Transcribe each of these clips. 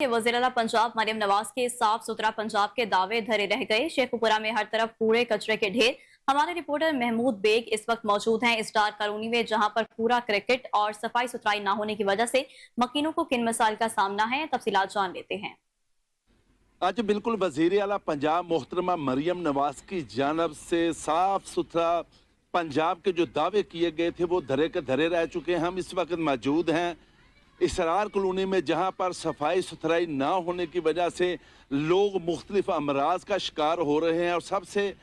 کہ वज़ीर-ए-आला पंजाब मरियम नवाज के साफ सुथरा पंजाब के दावे धरे रह गए। शेखुपुरा में हर तरफ कूड़े कचरे के ढेर। हमारे रिपोर्टर महमूद बेग इस वक्त मौजूद हैं स्टार कॉलोनी में, जहां पर कूड़ा क्रिकेट और सफाई सुथराई ना होने की वजह से मकीनों को किन मसाइल का सामना है, तफसीलात जान लेते हैं। आज बिल्कुल वज़ीर आला पंजाब मोहतरमा मरियम नवाज की जानब से साफ सुथरा पंजाब के जो दावे किए गए थे वो धरे के धरे रह चुके हैं। हम इस वक्त मौजूद हैं इसरार कॉलोनी में, जहां पर सफाई सुथराई ना होने की वजह से लोग मुख्तलिफ अमराज का शिकार हो रहे हैं। और सबसे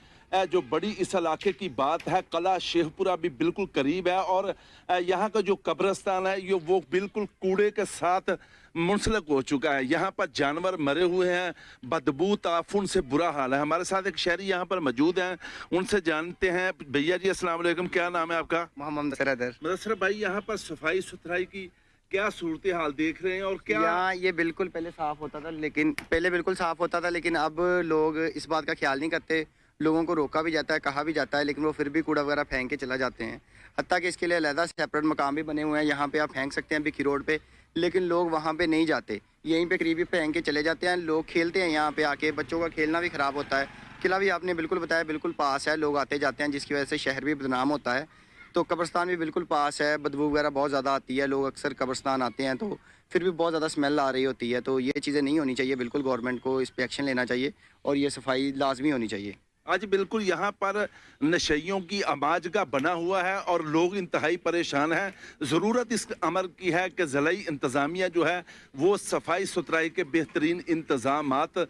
जो बड़ी इस इलाके की बात है, कला शेखपुरा भी बिल्कुल करीब है और यहाँ का जो कब्रिस्तान है ये वो बिल्कुल कूड़े के साथ मुंसलिक हो चुका है। यहाँ पर जानवर मरे हुए हैं, बदबू ताफुन से बुरा हाल है। हमारे साथ एक शहरी यहाँ पर मौजूद हैं, उनसे जानते हैं। भैया जी अस्सलाम वालेकुम, क्या नाम है आपका? मोहम्मद सरदर। मुदस्सर भाई, यहाँ पर सफाई सुथराई की क्या सूरत हाल देख रहे हैं और क्या? यहाँ ये बिल्कुल पहले साफ होता था, लेकिन अब लोग इस बात का ख्याल नहीं करते। लोगों को रोका भी जाता है, कहा भी जाता है, लेकिन वो फिर भी कूड़ा वगैरह फेंक के चला जाते हैं। हत्ता कि इसके लिए अलहदा सेपरेट मकाम भी बने हुए हैं। यहाँ पे आप फेंक सकते हैं बिखी रोड पे, लेकिन लोग वहाँ पे नहीं जाते, यहीं पे करीबी फेंक के चले जाते हैं। लोग खेलते हैं यहाँ पे आके, बच्चों का खेलना भी ख़राब होता है। किला भी आपने बिल्कुल बताया बिल्कुल पास है, लोग आते जाते हैं, जिसकी वजह से शहर भी बदनाम होता है। तो कब्रिस्तान भी बिल्कुल पास है, बदबू वगैरह बहुत ज़्यादा आती है। लोग अक्सर कब्रिस्तान आते हैं तो फिर भी बहुत ज़्यादा स्मेल आ रही होती है। तो ये चीज़ें नहीं होनी चाहिए, बिल्कुल गवर्नमेंट को इस पर एक्शन लेना चाहिए और ये सफाई लाजमी होनी चाहिए। आज बिल्कुल यहाँ पर नशइयों की अमाजगा बना हुआ है और लोग इंतहाई परेशान हैं। ज़रूरत इस अमर की है कि ज़िलाई इंतज़ामिया जो है वो सफाई सुथराई के बेहतरीन इंतज़ामात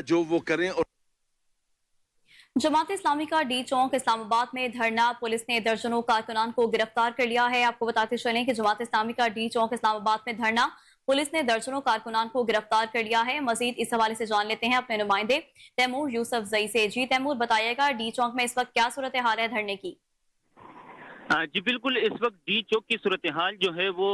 जो वो करें। और जमात इस्लामी का डी चौक इस्लामाबाद में धरना, पुलिस ने दर्जनों कारकुनान को गिरफ्तार कर लिया है। आपको बताते चलें कि जमात इस्लामी का डी चौक इस्लामाबाद में धरना, पुलिस ने दर्जनों कारकुनान को गिरफ्तार कर लिया है। मजीद इस हवाले से जान लेते हैं अपने नुमाइंदे तैमूर यूसुफ जई से। जी तैमूर, बताइएगा डी चौक में इस वक्त क्या सूरत हाल है धरने की? जी बिल्कुल, इस वक्त डी चौक की सूरत हाल जो है वो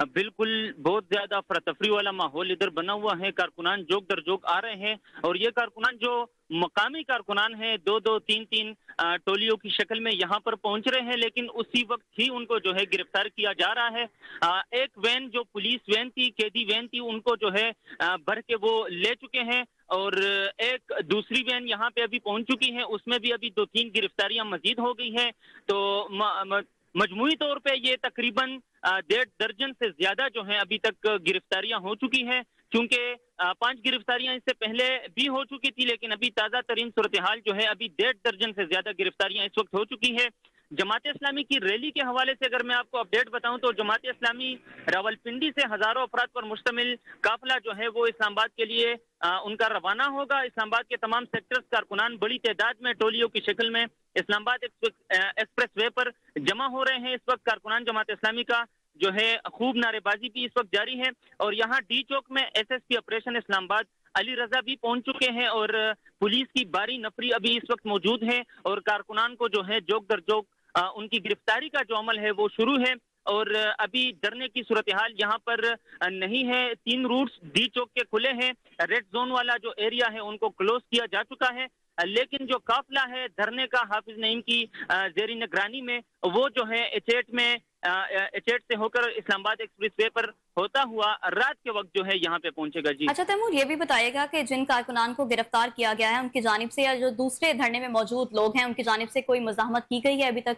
बिल्कुल बहुत ज्यादा अफरा-तफरी वाला माहौल इधर बना हुआ है। कारकुनान जोक दर जोक आ रहे हैं और ये कारकुनान जो मकामी कारकुनान हैं, दो दो तीन तीन टोलियों की शक्ल में यहाँ पर पहुंच रहे हैं, लेकिन उसी वक्त ही उनको जो है गिरफ्तार किया जा रहा है। एक वैन जो पुलिस वैन थी, कैदी वैन थी, उनको जो है भर के वो ले चुके हैं और एक दूसरी वैन यहाँ पे अभी पहुंच चुकी है, उसमें भी अभी 2-3 गिरफ्तारियां मजीद हो गई हैं। तो मजमूई तौर पे ये तकरीबन 1.5 दर्जन से ज्यादा जो है अभी तक गिरफ्तारियां हो चुकी हैं, क्योंकि 5 गिरफ्तारियां इससे पहले भी हो चुकी थी, लेकिन अभी ताज़ा तरीन सूरत हाल जो है अभी 1.5 दर्जन से ज्यादा गिरफ्तारियां इस वक्त हो चुकी है। जमात इस्लामी की रैली के हवाले से अगर मैं आपको अपडेट बताऊं तो जमात इस्लामी रावलपिंडी से हजारों अफराद पर मुश्तमिल काफिला जो है वो इस्लामाबाद के लिए उनका रवाना होगा। इस्लामाबाद के तमाम सेक्टर्स कारकुनान बड़ी तादाद में टोलियों की शक्ल में इस्लामाबाद एक्सप्रेस वे पर जमा हो रहे हैं। इस वक्त कारकुनान जमात इस्लामी का जो है खूब नारेबाजी भी इस वक्त जारी है और यहाँ डी चौक में SSP ऑपरेशन इस्लामाबाद अली रजा भी पहुंच चुके हैं और पुलिस की बारी नफरी अभी इस वक्त मौजूद है और कारकुनान को जो है जोक दर जोक उनकी गिरफ्तारी का जो अमल है वो शुरू है। और अभी डरने की सूरत हाल यहाँ पर नहीं है। 3 रूट्स डी चौक के खुले हैं। रेड जोन वाला जो एरिया है उनको क्लोज किया जा चुका है, लेकिन जो काफिला है धरने का हाफिज नईम की जेरी निगरानी में वो जो है एच8 से होकर इस्लामाबाद एक्सप्रेस वे पर होता हुआ रात के वक्त जो है यहाँ पे पहुंचेगा। जी अच्छा तैमूर, ये भी बताइएगा कि जिन कारकुनान को गिरफ्तार किया गया है उनकी जानिब से या जो दूसरे धरने में मौजूद लोग हैं उनकी जानिब से कोई मुज़ाहमत की गई है अभी तक?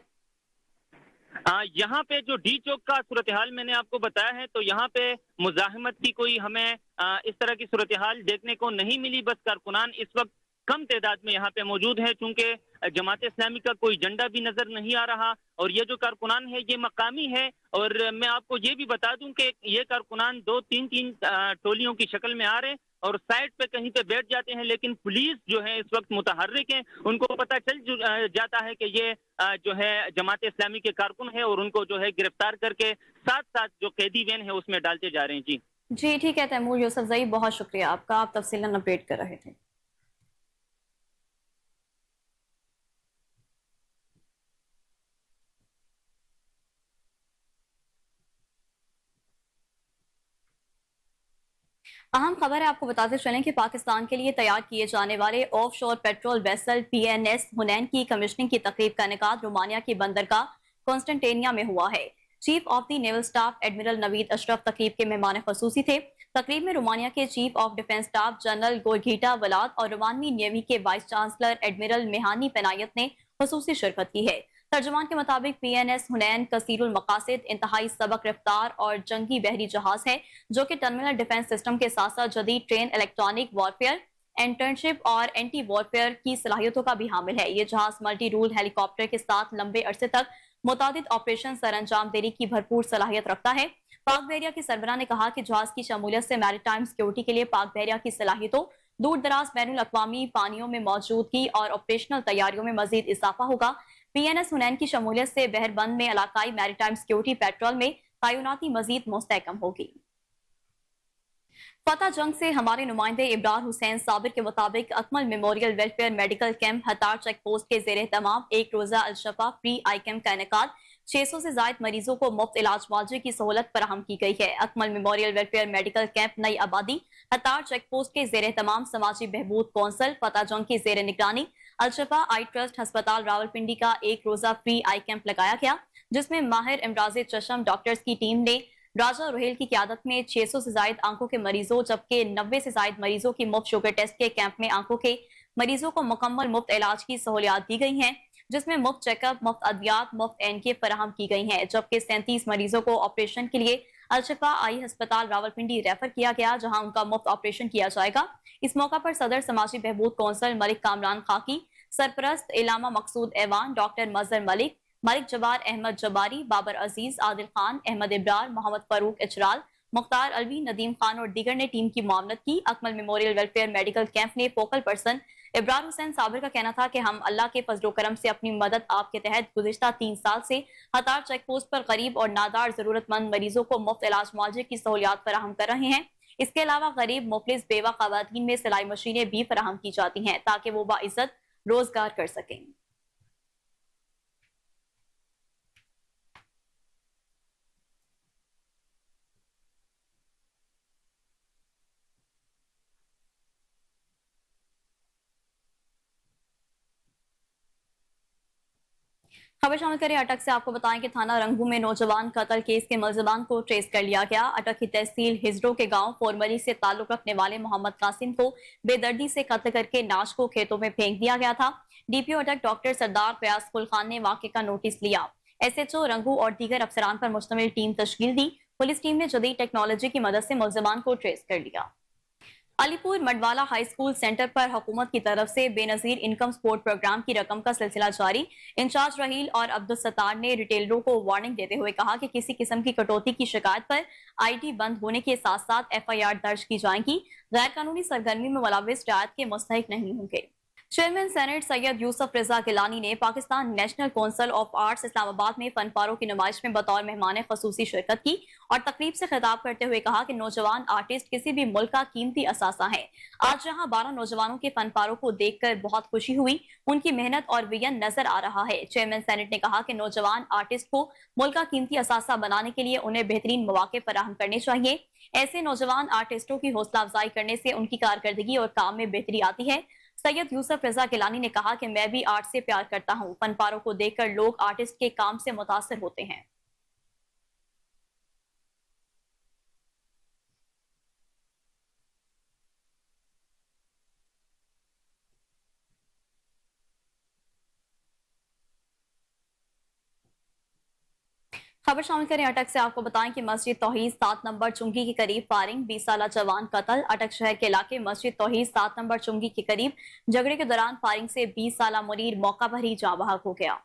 यहाँ पे जो डी चौक का सूरत हाल मैंने आपको बताया है, तो यहाँ पे मुजाहिमत की कोई हमें इस तरह की सूरत हाल देखने को नहीं मिली। बस कारकुनान इस वक्त कम तादाद में यहाँ पे मौजूद है, चूंकि जमात इस्लामी का कोई झंडा भी नजर नहीं आ रहा और ये जो कारकुनान है ये मकामी है। और मैं आपको ये भी बता दूं कि ये कारकुनान 2-3 टोलियों की शक्ल में आ रहे हैं और साइड पे कहीं पे बैठ जाते हैं, लेकिन पुलिस जो है इस वक्त मुतहर्रिक है, उनको पता चल जाता है कि ये जो है जमात इस्लामी के कारकुन है और उनको जो है गिरफ्तार करके साथ साथ जो कैदी वैन है उसमें डालते जा रहे हैं। जी ठीक है तैमूर यूसुफ जई, बहुत शुक्रिया आपका, आप तफसीलन अपडेट कर रहे थे। अहम खबर है, आपको बताते चलें कि पाकिस्तान के लिए तैयार किए जाने वाले ऑफ शोर पेट्रोल वेसल PNS हुनैन की कमीशनिंग की तकरीब का इनेकाद रोमानिया की बंदरगाह कॉन्स्टेंटेनिया में हुआ है। Chief of the naval staff admiral Naveed Ashraf तकरीब के मेहमान खसूसी थे। तकरीब में रोमानिया के chief of defence staff general Gheorghita Vlad और रोमानवी नेवी के vice chancellor admiral Mihai Panait ने खसूसी शिरकत की है। तर्जुमान के मुताबिक PNS हुनैन कसीरुल मकासिद इंतहाई सबक रफ्तार और जंगी बहरी जहाज है जो कि टर्मिनल डिफेंस सिस्टम के साथ साथ जदीद ट्रेन इलेक्ट्रॉनिक वॉरफेयर, इंटर्नशिप और एंटी वॉरफेयर की सलाहियतों का भी हामिल है। ये जहाज मल्टी रूल हेलीकॉप्टर के साथ लंबे अरसे तक मुतादिद ऑपरेशन सर अंजाम देने की भरपूर सलाहियत रखता है। पाक बहरिया की सरबराह ने कहा कि जहाज की शमूलियत से मैरीटाइम सिक्योरिटी के लिए पाक बहरिया की सलाहियतों, दूर दराज बैनुल अक़वामी पानियों में मौजूदगी और ऑपरेशनल तैयारियों में मजीद इजाफा होगा। PNS हुनैन की शमूलियत से बहरबंद में इलाकाई मैरीटाइम सिक्योरिटी पेट्रोल में तैनाती मजीद मुस्तहकम होगी। फतह जंग से हमारे नुमाइंदे इब्रार हुसैन साबिर के मुताबिक Akmal memorial welfare medical camp हतार चेक पोस्ट के जेर तमाम एक रोजा अलशफा फ्री आई कैंप का इनेकाद 600 से जायद मरीजों को मुफ्त इलाज मुआवजे की सहूलत फराहम की गई है। Akmal memorial welfare medical camp नई आबादी हतार चेक पोस्ट के जेर तमाम समाजी बहबूद कौंसल फतह जंग की जेर निगरानी अलशफा आई ट्रस्ट अस्पताल रावलपिंडी का एक रोजा फ्री आई कैंप लगाया गया, जिसमें माहिर इमराज चशम डॉक्टर्स की टीम ने राजा रोहेल की क़यादत में 600 से जायद आंखों के मरीजों जबकि 90 से जायद मरीजों की मुफ्त शुगर टेस्ट के कैंप में आंखों के मरीजों को मुकम्मल मुफ्त इलाज की सहूलियात दी गई हैं, जिसमें मुफ्त चेकअप, मुफ्त अद्वियात, मुफ्त एनके फराहम की गई हैं, जबकि 37 मरीजों को ऑपरेशन के लिए अलशफा आई अस्पताल रावलपिंडी रेफर किया गया जहां उनका मुफ्त ऑपरेशन किया जाएगा। इस मौका पर सदर समाजी बहबूद कौंसल मलिक कामरान खाकी, सरपरस्त इलामा मकसूद ऐवान, डॉक्टर मजहर मलिक, मलिक जबार अहमद जबारी, बाबर अजीज, आदिल खान, अहमद इब्रार, मोहम्मद फारूक इचराल, मुख्तार अलवी, नदीम खान और दीगर ने टीम की मामलत की। Akmal memorial welfare medical camp ने फोकल पर्सन इब्रार हुसैन साबिर का कहना था कि हम अल्लाह के फजलो करम से अपनी मदद आपके तहत गुज़िश्ता 3 साल से हतार चेक पोस्ट पर गरीब और नादार जरूरतमंद मरीजों को मुफ्त इलाज मुआवजे की सहूलियात फराहम कर रहे हैं। इसके अलावा गरीब, मुफलिस, बेवा खवातीन में सिलाई मशीनें भी फराहम की जाती हैं ताकि वो बाइज्जत रोजगार कर सकें। खबर शामिल करें अटक से। आपको बताएं कि थाना रंगू में नौजवान कत्ल केस के मुलजमान को ट्रेस कर लिया गया। अटक की तहसील हिजरो के गांव फोरमली से ताल्लुक रखने वाले मोहम्मद कासिम को बेदर्दी से कत्ल करके नाश को खेतों में फेंक दिया गया था। DPO अटक डॉक्टर सरदार फयाज कुल खान ने वाक़े का नोटिस लिया। SHO रंगू और दीगर अफसरान पर मुश्तमिल टीम तश्कील दी। पुलिस टीम ने जदीद टेक्नोलॉजी की मदद से मुलजमान को ट्रेस कर लिया। अलीपुर मडवाला हाई स्कूल सेंटर पर हुकूमत की तरफ से बेनजीर इनकम सपोर्ट प्रोग्राम की रकम का सिलसिला जारी। इंचार्ज रहील और अब्दुल सत्तार ने रिटेलरों को वार्निंग देते हुए कहा कि किसी किस्म की कटौती की शिकायत पर ID बंद होने के साथ साथ FIR दर्ज की जाएगी। गैर कानूनी सरगर्मी में मुलविस रियायत के मुस्तहिक नहीं होंगे। चेयरमैन सेनेट सैयद यूसुफ रजा गिलानी ने Pakistan national council of arts Islamabad में फनपारों की नुमाइश में बतौर मेहमान खसूसी शिरकत की और तकरीब से खिताब करते हुए कहा कि नौजवान आर्टिस्ट किसी भी मुल्क का कीमती असासा है। आज जहां 12 नौजवानों के फनपारों को देखकर बहुत खुशी हुई, उनकी मेहनत और विजन नजर आ रहा है। चेयरमैन सेनेट ने कहा कि नौजवान आर्टिस्ट को मुल्क का कीमती असासा बनाने के लिए उन्हें बेहतरीन मौके फराहम करने चाहिए। ऐसे नौजवान आर्टिस्टों की हौसला अफजाई करने से उनकी कारकर्दगी और काम में बेहतरी आती है। सैयद यूसुफ रजा गिलानी ने कहा कि मैं भी आर्ट से प्यार करता हूं। फनपारों को देखकर लोग आर्टिस्ट के काम से मुतासिर होते हैं। खबर शामिल करें अटक से। आपको बताएं कि मस्जिद तौहीद 7 नंबर चुंगी के करीब फायरिंग, 20 साला जवान कत्ल। अटक शहर के इलाके मस्जिद तौहीद 7 नंबर चुंगी के करीब झगड़े के दौरान फायरिंग से 20 साला मुनीर मौका पर ही जाँ बहक हो गया।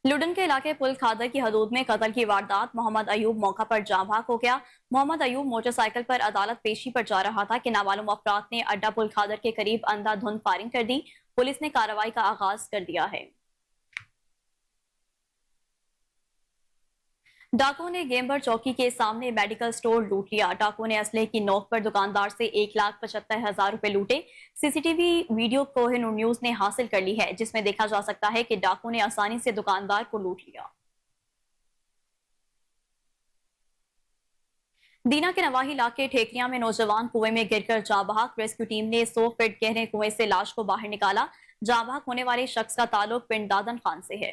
लुडन के इलाके पुल खादर की हदूद में कत्ल की वारदात, मोहम्मद अयूब मौका पर जाँ बहक हो गया। मोहम्मद अयूब मोटरसाइकिल पर अदालत पेशी पर जा रहा था कि नामालूम अफराद ने अड्डा पुल खादर के करीब अंधाधुंध फायरिंग कर दी। पुलिस ने कार्रवाई का आगाज कर दिया है। डाकुओं ने गेम्बर चौकी के सामने मेडिकल स्टोर लूट लिया। डाकुओं ने असले की नोक पर दुकानदार से 1,75,000 रुपए लूटे। CCTV वीडियो कोहिनूर न्यूज ने हासिल कर ली है, जिसमें देखा जा सकता है कि डाकुओं ने आसानी से दुकानदार को लूट लिया। दीना के नवाही इलाके ठेकरिया में नौजवान कुएं में गिरकर जाँ बहक। रेस्क्यू टीम ने 100 फीट गहरे कुएं से लाश को बाहर निकाला। जहां बहक होने वाले शख्स का ताल्लुक पिंड दादन खान से है।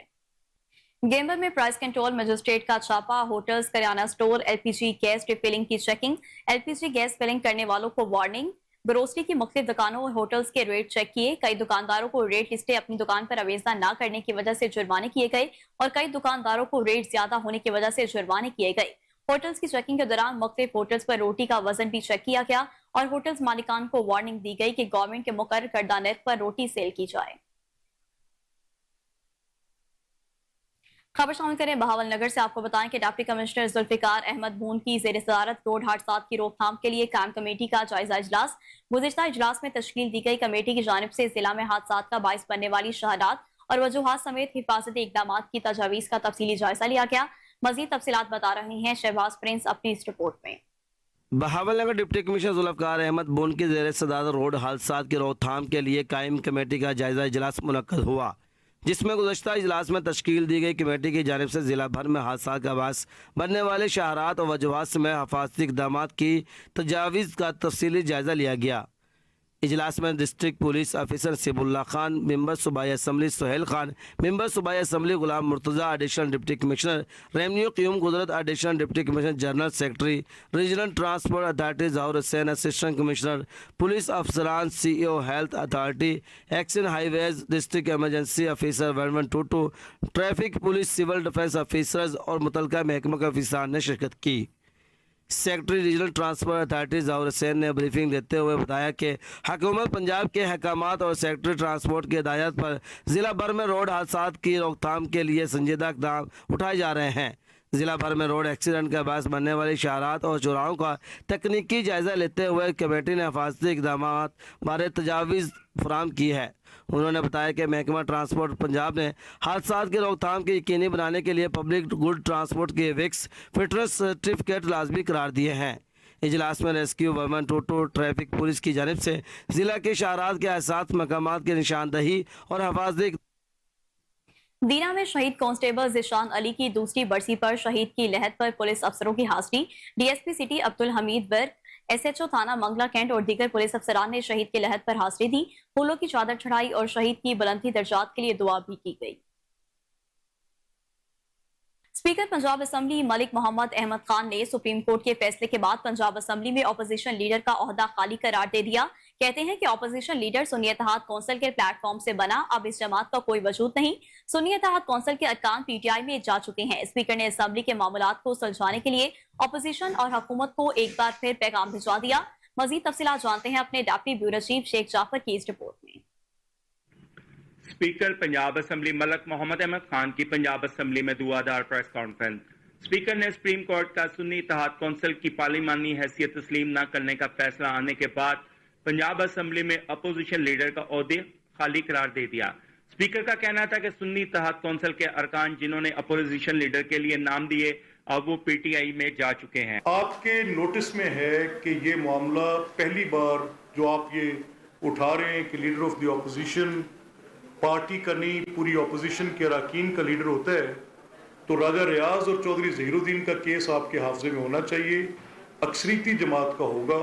गेम्बर में प्राइस कंट्रोल मजिस्ट्रेट का छापा, hotels, kirana store, LPG gas refilling की चेकिंग, एलपीजी गैस फिलिंग करने वालों को वार्निंग, ग्रोसरी की मुख्तलिफ दुकानों और होटल्स के रेट चेक किए। कई दुकानदारों को रेट लिस्टें अपनी दुकान पर अवेजा न करने की वजह से जुर्माने किए गए और कई दुकानदारों को रेट ज्यादा होने की वजह से जुर्माने किए गए। होटल्स की चेकिंग के दौरान मुख्तलिफ होटल्स पर रोटी का वजन भी चेक किया गया और होटल्स मालिकान को वार्निंग दी गई कि गवर्नमेंट के मुकर्रर करदा नर्ख पर रोटी सेल की जाए। खबर शामिल करें बहावल नगर से। आपको बताएं कि डिप्टी कमिश्नर जुल्फिकार अहमद बून की जेर सदारत रोड हादसात की रोकथाम के लिए कायम कमेटी का जायजा इजलास। गुज़िश्ता इजलास में तश्कील दी गई कमेटी की जानिब से जिला में हादसात का बाइस बनने वाली शहादात और वजूहात समेत हिफाजती इकदाम की तजावीज़ का तफसीली जायजा लिया गया। मजीद तफसीलात बता रहे हैं शहबाज प्रिंस अपनी इस रिपोर्ट में। बहावल नगर डिप्टी कमिश्नर जुल्फिकार अहमद बून की जेर सदारत रोड हादसात की रोकथाम के लिए कायम कमेटी का जायजा इजलास मुनक्कद हुआ, जिसमें गुज़श्ता इजलास में तश्कील दी गई कमेटी की जानिब से ज़िला भर में हादसा का बास बनने वाले शहरात और वजूहात में हिफाजती इक़दाम की तजावीज़ का तफसीली जायज़ा लिया गया। इजलास में district police officer Sibulla Khan, member सूबाई असम्बली सुहेल खान, मेंबर सूबाई assembly Ghulam Murtaza, additional deputy commissioner revenue Qayyum Qudrat, additional deputy commissioner general secretary regional transport authority Zahoor Hussain, assistant commissioner police अफसरान, CEO health authority, action highways, district emergency officer 1122, traffic police, civil defence officers और मुतलका महकमा के अफसरान ने शिरकत की। Secretary regional transport authority Zahoor Hussain ने ब्रीफिंग देते हुए बताया कि हुकूमत पंजाब के अहकामात और सेक्रेटरी ट्रांसपोर्ट की हिदायत पर ज़िला भर में रोड हादसात की रोकथाम के लिए संजीदा इक़दाम उठाए जा रहे हैं। ज़िला भर में रोड एक्सीडेंट का बायस बनने वाली शहरात और चौराहों का तकनीकी जायज़ा लेते हुए कमेटी ने हिफाजती इक़दाम बारे तजावीज़ फराहम की है। उन्होंने बताया कि महकमा ट्रांसपोर्ट पंजाब ने हादसात की रोकथाम के यकीनी बनाने के लिए पब्लिक गुड ट्रांसपोर्ट के विक्स फिटनेस सर्टिफिकेट लाजमी करार दिए हैं। इजलास में रेस्क्यू 1122 ट्रैफिक पुलिस की जानिब से ज़िला के शहरात के एहसास मकामात की निशानदही और हिफाजती। दीना में शहीद कांस्टेबल ज़िशान अली की दूसरी बरसी पर शहीद की लहद पर पुलिस अफसरों की हाजिरी। DSP city Abdul Hamid work, SHO थाना मंगला कैंट और दीगर पुलिस अफसरान ने शहीद की लहद पर हाजिरी दी। फूलों की चादर चढ़ाई और शहीद की बुलंदी दर्जात के लिए दुआ भी की गई। स्पीकर पंजाब असम्बली मलिक मोहम्मद अहमद खान ने सुप्रीम कोर्ट के फैसले के बाद पंजाब असम्बली में अपोजिशन लीडर का ओहदा खाली करार दे दिया। कहते हैं कि अपोजिशन लीडर सुन्नी इत्तेहाद कौंसिल के प्लेटफॉर्म से बना, अब इस जमात का कोई वजूद नहीं। सुन्नी इत्तेहाद कौंसिल के अरकान PTI में जा चुके हैं। स्पीकर ने असम्बली के मामलात को सुलझाने के लिए अपोजिशन और हुकूमत को एक बार फिर पैगाम भिजवा दिया। मजीद तफसीलात जानते हैं अपने deputy bureau chief Sheikh Jafar की इस रिपोर्ट में। स्पीकर पंजाब असम्बली मलिक मोहम्मद अहमद खान की पंजाब असम्बली में दुआदार प्रेस कॉन्फ्रेंस। स्पीकर ने सुप्रीम कोर्ट का सुन्नी इत्तेहाद कौंसिल की पार्लिमानी हैसियत तस्लीम न करने का फैसला आने के बाद पंजाब असम्बली में अपोजिशन लीडर का ओहदे खाली करार दे दिया। स्पीकर का कहना था कि सुन्नी इत्तेहाद कौंसिल के अरकान जिन्होंने अपोजिशन लीडर के लिए नाम दिए अब वो PTI में जा चुके हैं। आपके नोटिस में है कि ये मामला पहली बार जो आप ये उठा रहे हैं कि leader of the opposition party का नहीं पूरी अपोजिशन के अरकान का लीडर होता है, तो राजा रियाज और चौधरी ज़हीरुद्दीन का केस आपके हाफजे में होना चाहिए। अक्सरीती जमात का होगा,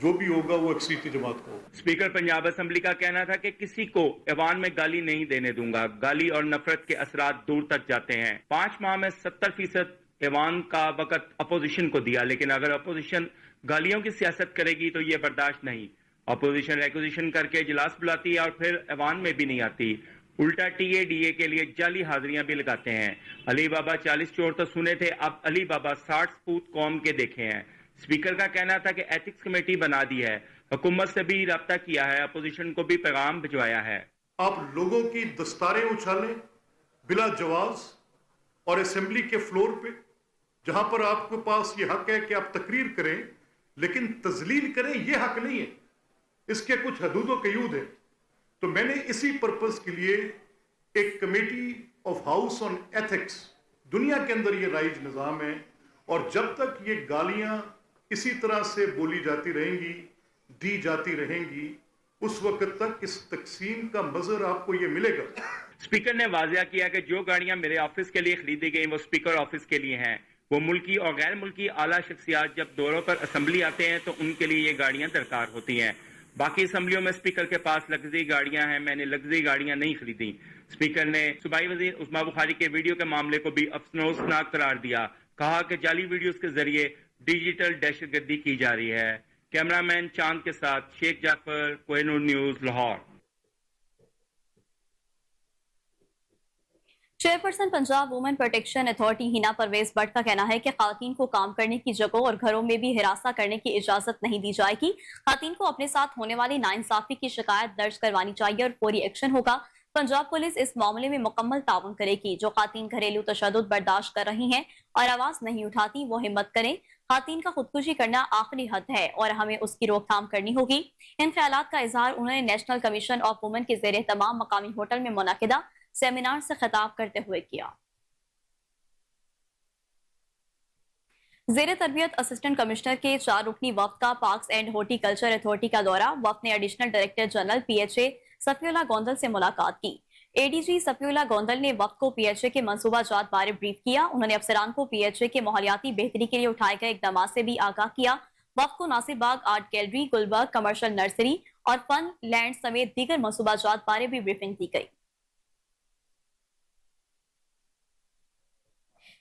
जो भी होगा वो अक्सरीती जमात का होगा। स्पीकर पंजाब असम्बली का कहना था कि किसी को ऐवान में गाली नहीं देने दूंगा। गाली और नफरत के असरात दूर तक जाते हैं। 5 माह में 70% ऐवान का वक्त अपोजिशन को दिया, लेकिन अगर अपोजिशन गालियों की सियासत करेगी तो ये बर्दाश्त नहीं। अपोजिशन रेक्विजिशन करके इजलास बुलाती है और फिर ऐवान में भी नहीं आती, उल्टा TA-DA के लिए जाली हाजिरियां भी लगाते हैं। अली बाबा 40 चोर तो सुने थे, अब अली बाबा 60 सपूत कौम के देखे हैं। स्पीकर का कहना था कि एथिक्स कमेटी बना दी है, हुकूमत से भी रब्ता किया है, अपोजिशन को भी पैगाम भिजवाया है। आप लोगों की दस्तारें उछालें बिला जवाज और असेंबली के फ्लोर पे, जहां पर आपके पास ये हक है कि आप तकरीर करें, लेकिन तजलील करें ये हक नहीं है। इसके कुछ हदूद कयूद है। तो मैंने इसी पर्पस के लिए एक committee of house on ethics, दुनिया के अंदर ये राइज निज़ाम है, और जब तक ये गालियां इसी तरह से बोली जाती रहेंगी, दी जाती रहेंगी, उस वक्त तक इस तकसीम का मजर आपको ये मिलेगा। स्पीकर ने वाजिया किया कि जो गाड़ियां मेरे ऑफिस के लिए खरीदी गई वो स्पीकर ऑफिस के लिए हैं। वो मुल्की और गैर मुल्की आला शख्सियात जब दौरों पर असम्बली आते हैं तो उनके लिए ये गाड़ियां दरकार होती हैं। बाकी असम्बलियों में स्पीकर के पास लग्जरी गाड़ियां हैं, मैंने लग्जरी गाड़ियां नहीं खरीदी। स्पीकर ने सूबाई वजीर उस्मा बुखारी के वीडियो के मामले को भी अफसोसनाक करार दिया, कहा कि जाली वीडियोस के जरिए डिजिटल दहशतगर्दी की जा रही है। कैमरामैन चांद के साथ Sheikh Jafar, Kohinoor news, Lahore. Chairperson Punjab women protection authority Hina Parvez Bhatt का कहना है कि खातन को काम करने की जगहों और घरों में भी हिरासा करने की इजाजत नहीं दी जाएगी। खातन को अपने साथ होने वाली नाइंसाफी की शिकायत दर्ज करवानी चाहिए और फौरी एक्शन होगा। पंजाब पुलिस इस मामले में मुकम्मल ताउन करेगी। जो खातन घरेलू तशद्दुद बर्दाश्त कर रही हैं और आवाज नहीं उठाती वो हिम्मत करें। खातन का खुदकुशी करना आखिरी हद है और हमें उसकी रोकथाम करनी होगी। इन ख्यालात का इजहार उन्होंने नेशनल कमीशन ऑफ वुमेन के ज़ेरे तमाम मकामी होटल में मुनाकिदा सेमिनार से खिताब करते हुए किया। ज़ेरे तरबियत असिस्टेंट कमिश्नर के 4 रुकनी वफ्द का पार्क्स एंड हॉर्टिकल्चर अथॉरिटी का दौरा। वफ्द ने additional director general PHA Safiullah Gondal से मुलाकात की। ADG सफीउल्लाह गोंदल ने वफ्द को PHA के मंसूबा जात बारे ब्रीफ किया। उन्होंने अफसरान को PHA के माहौलियाती बेहतरी के लिए उठाए गए इकदाम से भी आगाह किया। वफ्द को Nasir Bagh art gallery, Gulberg commercial nursery और फन लैंड समेत दीगर मंसूबा जात बारे भी ब्रीफिंग दी गई।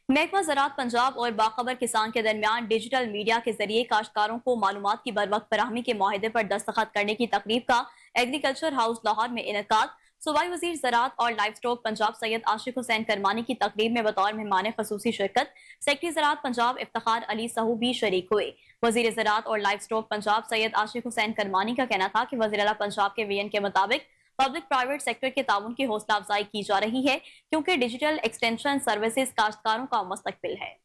महकमा ज़राअत पंजाब और बाखबर किसान के दरमियान डिजिटल मीडिया के जरिए काश्तकारों को मालूमात की बरवक्त फराहमी के माहिदे पर दस्तखत करने की तकरीब का एग्रीकल्चर हाउस लाहौर में इनेकाद। सूबाई वजीर ज़राअत और लाइफ स्टॉक पंजाब सैयद आशिक हुसैन करमानी की तकरीब में बतौर मेहमान खसूसी शिरकत। सेक्रेटरी ज़राअत पंजाब इफ्तिखार अली सहू भी शरीक हुए। वजीर ज़राअत और लाइफ स्टॉक पंजाब सैयद आशिक हुसैन करमानी का कहना था कि वज़ीर आला पंजाब के विजन के मुताबिक पब्लिक प्राइवेट सेक्टर के ताउन की हौसला अफजाई की जा रही है, क्योंकि डिजिटल एक्सटेंशन सर्विसेज काश्तकारों का मुस्तकबिल है।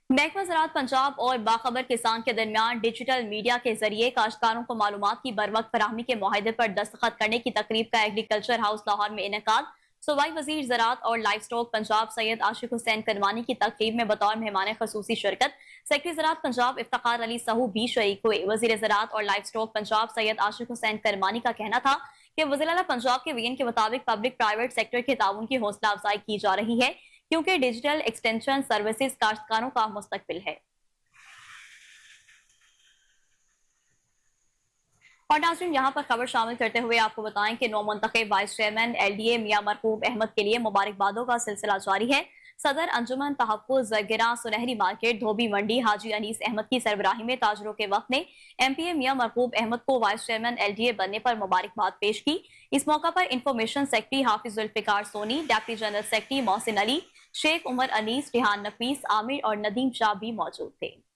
महकमा ज़राअत पंजाब और बाखबर किसान के दरमियान डिजिटल मीडिया के जरिए काश्तकारों को मालूमात की बरवक्त फराहमी के मुआहदे पर दस्तखत करने की तकरीब का एग्रीकल्चर हाउस लाहौर में इनेकाद। सूबाई वजीर ज़राअत और लाइफ स्टॉक पंजाब सैयद आशिक हुसैन करमानी की तकरीब में बतौर मेहमान खसूसी शिरकत। सेक्रेटरी ज़राअत पंजाब इफ्तिखार अली सहू भी शरीक हुए। वजीर ज़राअत और लाइफ स्टॉक पंजाब सैयद आशिक हुसैन करमानी का कहना था कि वज़ीर आला पंजाब के विजन के मुताबिक पब्लिक प्राइवेट सेक्टर के ताउन की हौसला अफजाई की जा रही है, क्योंकि डिजिटल एक्सटेंशन सर्विसेज काश्तकारों का मुस्तकबिल है। और नाज़रीन, यहाँ पर खबर शामिल करते हुए आपको बताएं कि नौमुंतखब वाइस चेयरमैन LDA मियां मरहूब अहमद के लिए मुबारकबादों का सिलसिला जारी है। सदर अंजुमन तहफ़्फ़ुज़ ज़रगिरा सुनहरी मार्केट धोबी मंडी हाजी अनीस अहमद की सरबराही में ताजरों के वक्त ने MPA मियां मरहूब अहमद को वाइस चेयरमैन LDA बनने पर मुबारकबाद पेश की। इस मौका पर information secretary Hafiz Zulfiqar Soni, deputy general secretary Mohsin Ali, Sheikh Umar Anees, Rehan Nafees, Aamir और नदीम शाह भी मौजूद थे।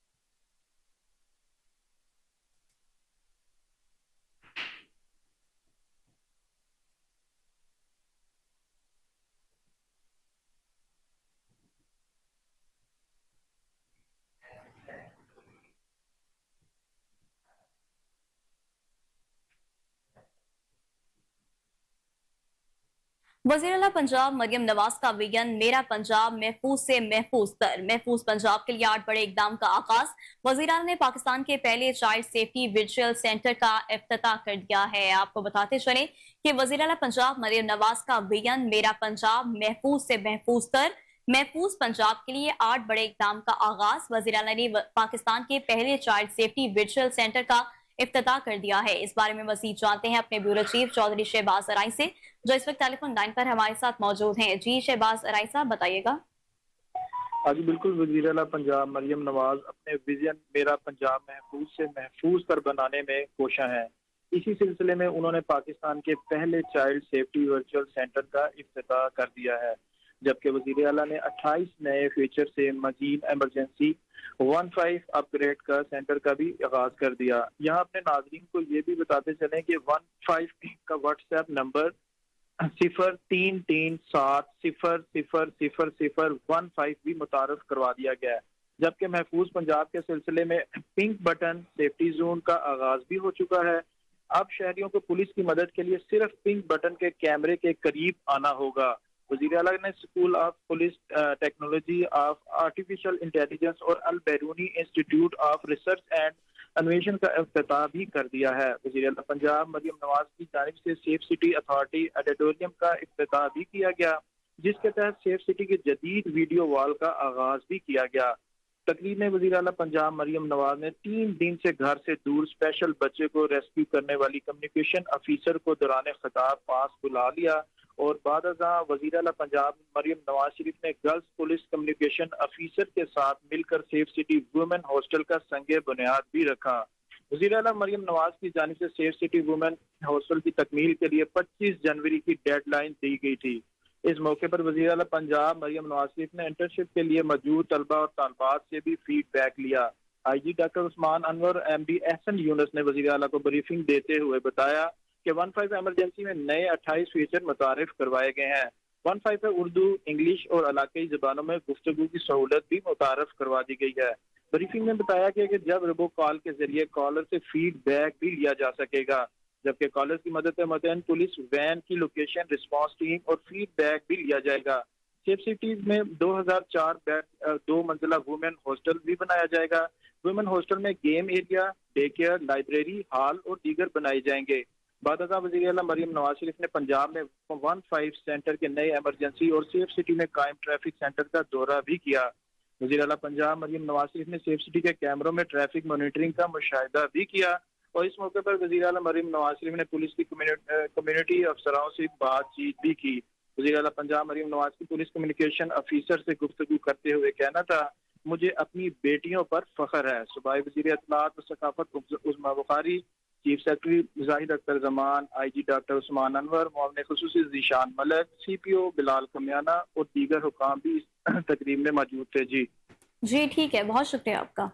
वज़ीर आला पंजाब मरियम नवाज का विजन मेरा पंजाब महफूज से महफूज तर, महफूज पंजाब के लिए 8 बड़े इकदाम का आगाज। वज़ीर आला ने पाकिस्तान के पहले चाइल्ड सेफ्टी विजुअल सेंटर का इफ्तिताह कर दिया है। आपको बताते चले कि वज़ीर आला पंजाब मरियम नवाज का विजन मेरा पंजाब महफूज से महफूज तर, महफूज पंजाब के लिए 8 बड़े इकदाम का आगाज। वज़ीर आला ने पाकिस्तान के पहले चाइल्ड सेफ्टी विजुअल सेंटर का इफ्तिताह कर दिया है। इस बारे में मज़ीद जानते हैं अपने ब्यूरो चीफ चौधरी शहबाज अराई से, जो इस वक्त टेलीफोन लाइन पर हमारे साथ मौजूद हैं। जी शहबाज अराई साहब, बताइएगा। आज बिल्कुल वज़ीर आला पंजाब मरियम नवाज अपने विजन मेरा पंजाब महफूज से महफूज तर बनाने में कोशा हैं। इसी सिलसिले में उन्होंने पाकिस्तान के पहले चाइल्ड सेफ्टी वर्चुअल सेंटर का इफ्तिताह कर दिया है, जबकि वज़ीर आला ने 28 नए फीचर से मजीद एमरजेंसी 15 अपग्रेड का सेंटर का भी आगाज कर दिया। यहाँ अपने नाजरीन को ये भी बताते चलें कि 15 का व्हाट्सएप नंबर 0337000015 भी मुतारफ करवा दिया गया है, जबकि महफूज पंजाब के सिलसिले में पिंक बटन सेफ्टी जोन का आगाज भी हो चुका है। अब शहरियों को पुलिस की मदद के लिए सिर्फ पिंक बटन के कैमरे के करीब आना होगा। वज़ीर आला ने school of police technology of artificial intelligence और अल बैरूनी इंस्टीट्यूट ऑफ रिसर्च एंड अन्वेषण का अफ्ताह भी कर दिया है। वज़ीर आला पंजाब मरियम नवाज की जानिब से सेफ सिटी अथॉरिटी ऑडिटोरियम का इफ्तिताह भी किया गया, जिसके तहत सेफ सिटी के जदीद वीडियो वॉल का आगाज भी किया गया। तकरीब में वज़ीर आला पंजाब मरियम नवाज ने 3 दिन से घर से दूर स्पेशल बच्चे को रेस्क्यू करने वाली कम्युनिकेशन अफीसर को दौरान खिताब पास बुला लिया और बाद अज़ां वज़ीर आला पंजाब मरियम नवाज शरीफ ने गर्ल्स पुलिस कम्युनिकेशन अफीसर के साथ मिलकर सेफ सिटी वुमेन हॉस्टल का संगे बुनियाद भी रखा। वज़ीर आला मरियम नवाज की जानिब से सेफ सिटी वुमेन हॉस्टल की तकमील के लिए 25 जनवरी की डेडलाइन दी गई थी। इस मौके पर वज़ीर आला पंजाब मरियम नवाज शरीफ ने इंटर्नशिप के लिए मौजूद तलबा और तालबात से भी फीडबैक लिया। IG डॉक्टर उस्मान अनवर और MD एहसन यूनुस ने वज़ीर आला को ब्रीफिंग देते हुए बताया कि 15 इमरजेंसी में नए 28 फीचर मुतारिफ करवाए गए हैं। 15 में उर्दू, इंग्लिश और इलाकाई ज़बानों में गुफ्तगू की सहूलत भी मुतारफ करवा दी गई है। ब्रीफिंग में बताया गया कि जब रोबो कॉल के जरिए कॉलर से फीडबैक भी लिया जा सकेगा, जबकि कॉलर की मदद से मुतयन पुलिस वैन की लोकेशन, रिस्पांस टीम और फीडबैक भी लिया जाएगा। सेफ सिटीज में 2004 बेड 2 मंजिला वुमेन हॉस्टल भी बनाया जाएगा। वुमेन हॉस्टल में game area, day care, library, hall और दीगर बनाए जाएंगे। बादशाह वज़ीर आला मरियम नवाज शरीफ ने पंजाब में 15 सेंटर के नए इमरजेंसी और सेफ सिटी में कायम ट्रैफिक सेंटर का दौरा भी किया। वज़ीर आला पंजाब मरियम नवाज शरीफ ने सेफ सिटी के कैमरों में ट्रैफिक मॉनिटरिंग का मुशाहिदा भी किया और इस मौके पर वज़ीर आला मरियम नवाज शरीफ ने पुलिस की कम्युनिटी अफसराओं से बातचीत भी की। वज़ीर आला पंजाब मरियम नवाज की पुलिस कम्युनिकेशन अफीसर से गुफ्तगू करते हुए कहना था, मुझे अपनी बेटियों पर फख्र है। सूबाई वज़ीर इत्तलात व सकाफत Uzma Bukhari, chief secretary Zahid Akhtar Zaman, IG doctor Usman Anwar, मुआविन खुसूसी ज़ीशान मलिक, CPO बिलाल कमियाना और दीगर हुकाम भी इस तकरीब में मौजूद थे। जी ठीक है, बहुत शुक्रिया आपका।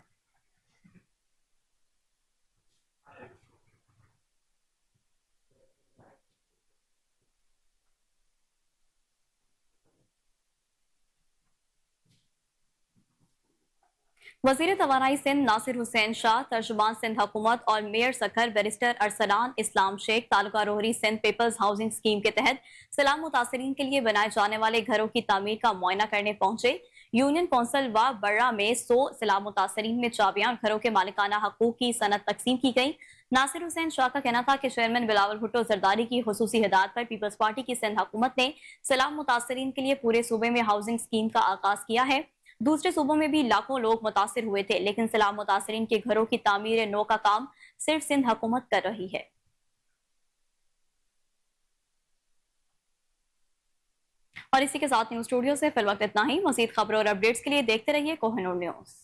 वज़ीर तवानाई सिंध नासिर हुसैन शाह, तर्जुमान सिंध हुकूमत और mayor Sukkur barrister Arsalan Islam Sheikh taluka Rohri Sindh people's housing scheme के तहत सैलाब मुतासरीन के लिए बनाए जाने वाले घरों की तामीर का मुआयना करने पहुंचे। यूनियन कौंसिल व बर्रा में 100 सैलाब मुतासरीन में चाबियां घरों के मालिकाना हकूक की सनद तकसीम की गई। नासिर हुसैन शाह का कहना था कि चेयरमैन बिलावल भुट्टो जरदारी की खुसूसी हिदायत पर पीपल्स पार्टी की सिंध हुकूमत ने सैलाब मुतासरीन के लिए पूरे सूबे में हाउसिंग स्कीम का आगाज किया है। दूसरे सूबों में भी लाखों लोग मुतासिर हुए थे, लेकिन सैलाब मुतासरीन के घरों की तामीर नो का काम सिर्फ सिंध हुकूमत कर रही है। और इसी के साथ न्यूज स्टूडियो से फिल वक्त इतना ही। मजीद खबरों और अपडेट्स के लिए देखते रहिए कोहिनूर न्यूज।